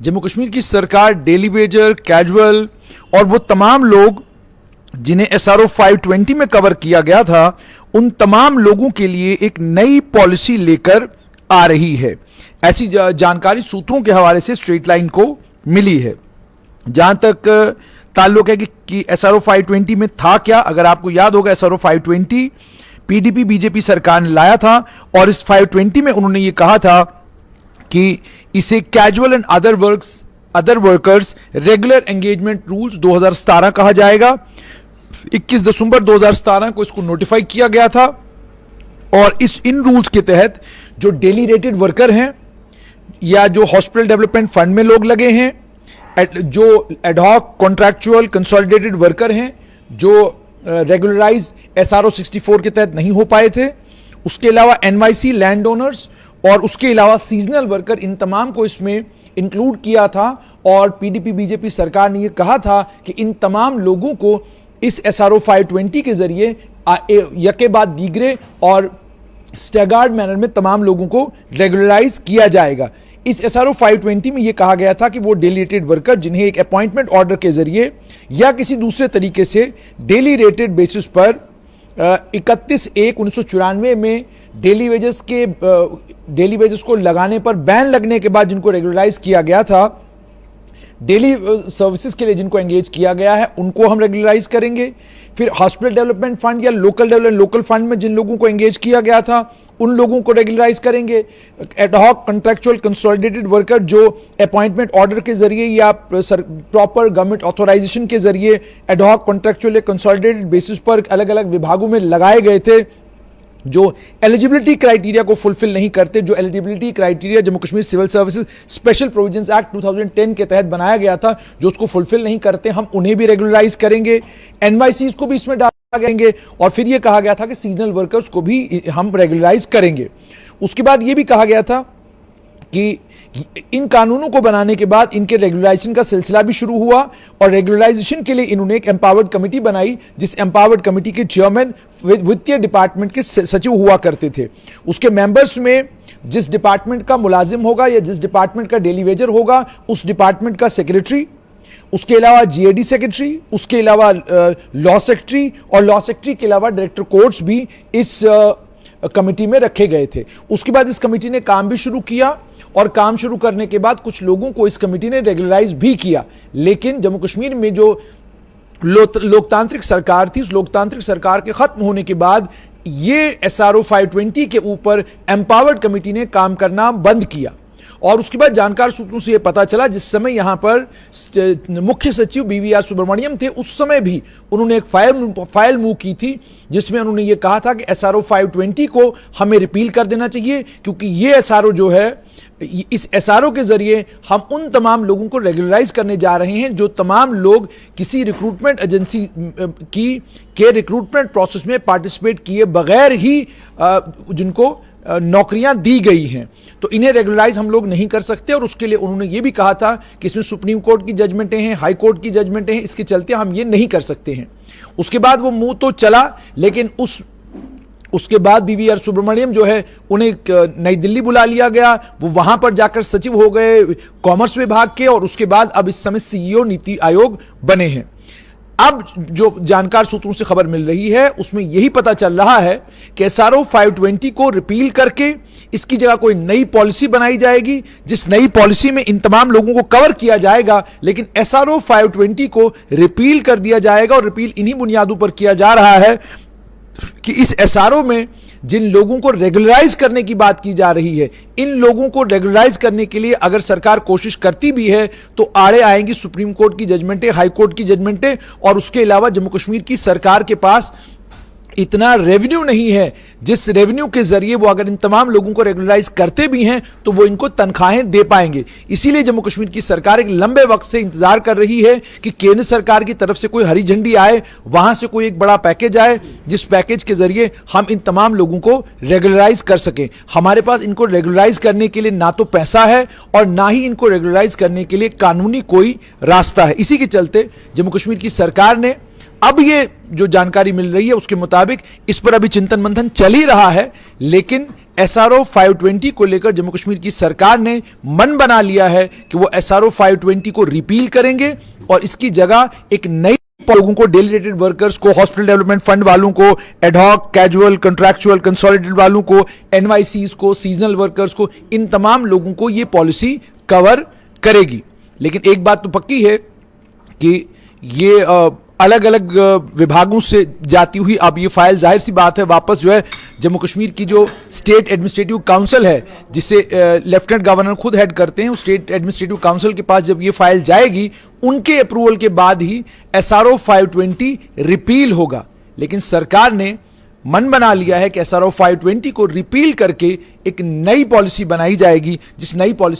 जम्मू कश्मीर की सरकार daily Vaser, casual और वो तमाम लोग जिन्हें SRO 520 में कवर किया गया था, उन तमाम लोगों के लिए एक नई पॉलिसी लेकर आ रही है। ऐसी जानकारी सूत्रों के हवाले से स्ट्रेट लाइन को मिली है। जहां तक ताल्लुक है कि SRO 520 में था क्या, अगर आपको याद होगा SRO 520 PDP बीजेपी सरकार ने लाया था और इस 520 में उन्होंने ये कहा था कि इसे casual and other workers regular engagement rules 2017 कहा जाएगा। 21 दिसंबर 2017 को इसको नोटिफाई किया गया था और इन रूल्स के तहत जो डेली रेटेड वर्कर हैं या जो हॉस्पिटल डेवलपमेंट फंड में लोग लगे हैं, जो एडहॉक कॉन्ट्रैक्चुअल कंसोलिडेटेड वर्कर हैं, जो रेगुलराइज SRO 64 के तहत नहीं हो पाए थे, उसके अलावा NYC लैंड ओनर्स और उसके अलावा सीजनल वर्कर, इन तमाम को इसमें इंक्लूड किया था। और PDP बीजेपी सरकार ने यह कहा था कि इन तमाम लोगों को इस SRO 520 के जरिए यके बाद दीगरे और स्टैगर्ड मैनर में तमाम लोगों को रेगुलराइज किया जाएगा। इस SRO 520 में यह कहा गया था कि वो डेली रेटेड वर्कर जिन्हें एक अपॉइंटमेंट ऑर्डर के जरिए या किसी दूसरे तरीके से डेली रेटेड बेसिस पर 31/1/1994 में डेली वेजेस को लगाने पर बैन लगने के बाद जिनको रेगुलराइज किया गया था, डेली सर्विसेज के लिए जिनको एंगेज किया गया है, उनको हम रेगुलराइज करेंगे। फिर हॉस्पिटल डेवलपमेंट फंड या लोकल फंड में जिन लोगों को एंगेज किया गया था, उन लोगों को रेगुलराइज करेंगे। एडहॉक कॉन्ट्रैक्चुअल कंसोलिडेटेड वर्कर जो अपॉइंटमेंट ऑर्डर के जरिए या प्रॉपर गवर्नमेंट ऑथराइजेशन के जरिए एडहॉक कॉन्ट्रैक्चुअल या कंसोलिडेटेड बेसिस पर अलग अलग विभागों में लगाए गए थे, जो एलिजिबिलिटी क्राइटेरिया को फुलफिल नहीं करते, जो eligibility criteria Jammu Kashmir civil services special provisions act 2010 के तहत बनाया गया था, जो उसको फुलफिल नहीं करते, हम उन्हें भी रेगुलराइज करेंगे। NYCs को भी इसमें डाला जाएंगे। और फिर यह कहा गया था कि सीजनल वर्कर्स को भी हम रेगुलराइज करेंगे। उसके बाद यह भी कहा गया था कि इन कानूनों को बनाने के बाद इनके रेगुलराइजेशन का सिलसिला भी शुरू हुआ और रेगुलराइजेशन के लिए इन्होंने एक एम्पावर्ड कमेटी बनाई, जिस एम्पावर्ड कमेटी के चेयरमैन वित्तीय डिपार्टमेंट के सचिव हुआ करते थे। उसके मेंबर्स में जिस डिपार्टमेंट का मुलाजिम होगा या जिस डिपार्टमेंट का डेली वेजर होगा, उस डिपार्टमेंट का सेक्रेटरी, उसके अलावा GAD सेक्रेटरी, उसके अलावा लॉ सेक्रेटरी और लॉ सेक्रेटरी के अलावा डायरेक्टर कोर्ट्स भी इस कमेटी में रखे गए थे। उसके बाद इस कमेटी ने काम भी शुरू किया और काम शुरू करने के बाद कुछ लोगों को इस कमेटी ने रेगुलराइज भी किया। लेकिन जम्मू कश्मीर में जो लोकतांत्रिक सरकार थी, उस लोकतांत्रिक सरकार के खत्म होने के बाद ये SRO 520 के ऊपर एम्पावर्ड कमेटी ने काम करना बंद किया। और उसके बाद जानकार सूत्रों से यह पता चला, जिस समय यहां पर मुख्य सचिव BVR सुब्रमण्यम थे, उस समय भी उन्होंने एक फाइल मूव की थी, जिसमें उन्होंने ये कहा था कि SRO 520 को हमें रिपील कर देना चाहिए, क्योंकि ये SRO जो है, इस SRO के जरिए हम उन तमाम लोगों को रेगुलराइज करने जा रहे हैं जो तमाम लोग किसी रिक्रूटमेंट एजेंसी के रिक्रूटमेंट प्रोसेस में पार्टिसिपेट किए बगैर ही जिनको नौकरियां दी गई हैं, तो इन्हें रेगुलराइज हम लोग नहीं कर सकते। और उसके लिए उन्होंने ये भी कहा था कि इसमें सुप्रीम कोर्ट की जजमेंटें हैं, हाई कोर्ट की जजमेंटें हैं, इसके चलते हम ये नहीं कर सकते हैं। उसके बाद वो मुंह तो चला, लेकिन उसके बाद BVR सुब्रमण्यम जो है, उन्हें नई दिल्ली बुला लिया गया। वो वहां पर जाकर सचिव हो गए कॉमर्स विभाग के और उसके बाद अब इस समय CEO नीति आयोग बने हैं। अब जो जानकार सूत्रों से खबर मिल रही है, उसमें यही पता चल रहा है कि SRO 520 को रिपील करके इसकी जगह कोई नई पॉलिसी बनाई जाएगी, जिस नई पॉलिसी में इन तमाम लोगों को कवर किया जाएगा। लेकिन SRO 520 को रिपील कर दिया जाएगा और रिपील इन्हीं बुनियादों पर किया जा रहा है कि इस SRO में जिन लोगों को रेगुलराइज करने की बात की जा रही है, इन लोगों को रेगुलराइज करने के लिए अगर सरकार कोशिश करती भी है तो आड़े आएंगी सुप्रीम कोर्ट की जजमेंटें, हाई कोर्ट की जजमेंटें, और उसके अलावा जम्मू कश्मीर की सरकार के पास इतना रेवेन्यू नहीं है जिस रेवेन्यू के जरिए वो अगर इन तमाम लोगों को रेगुलराइज करते भी हैं तो वो इनको तनख्वाहें दे पाएंगे। इसीलिए जम्मू कश्मीर की सरकार एक लंबे वक्त से इंतजार कर रही है कि केंद्र सरकार की तरफ से कोई हरी झंडी आए, वहां से कोई एक बड़ा पैकेज आए, जिस पैकेज के जरिए हम इन तमाम लोगों को रेगुलराइज कर सकें। हमारे पास इनको रेगुलराइज करने के लिए ना तो पैसा है और ना ही इनको रेगुलराइज करने के लिए कानूनी कोई रास्ता है। इसी के चलते जम्मू कश्मीर की सरकार ने अब ये जो जानकारी मिल रही है उसके मुताबिक इस पर अभी चिंतन मंथन चल ही रहा है, लेकिन SRO 520 को लेकर जम्मू कश्मीर की सरकार ने मन बना लिया है कि वो SRO 520 को रिपील करेंगे और इसकी जगह एक नई लोगों को, डेली रेटेड वर्कर्स को, हॉस्पिटल डेवलपमेंट फंड वालों को, एडहॉक, कैजुअल, कंट्रैक्चुअल, कंसोलिडेटेड वालों को, NYCs को, सीजनल वर्कर्स को, इन तमाम लोगों को ये पॉलिसी कवर करेगी। लेकिन एक बात तो पक्की है कि ये अलग अलग विभागों से जाती हुई अब ये फाइल जाहिर सी बात है वापस जो है जम्मू कश्मीर की जो स्टेट एडमिनिस्ट्रेटिव काउंसिल है, जिसे लेफ्टिनेंट गवर्नर खुद हेड करते हैं, उस स्टेट एडमिनिस्ट्रेटिव काउंसिल के पास जब ये फाइल जाएगी, उनके अप्रूवल के बाद ही SRO 520 रिपील होगा। लेकिन सरकार ने मन बना लिया है कि SRO 520 को रिपील करके एक नई पॉलिसी बनाई जाएगी, जिस नई पॉलिसी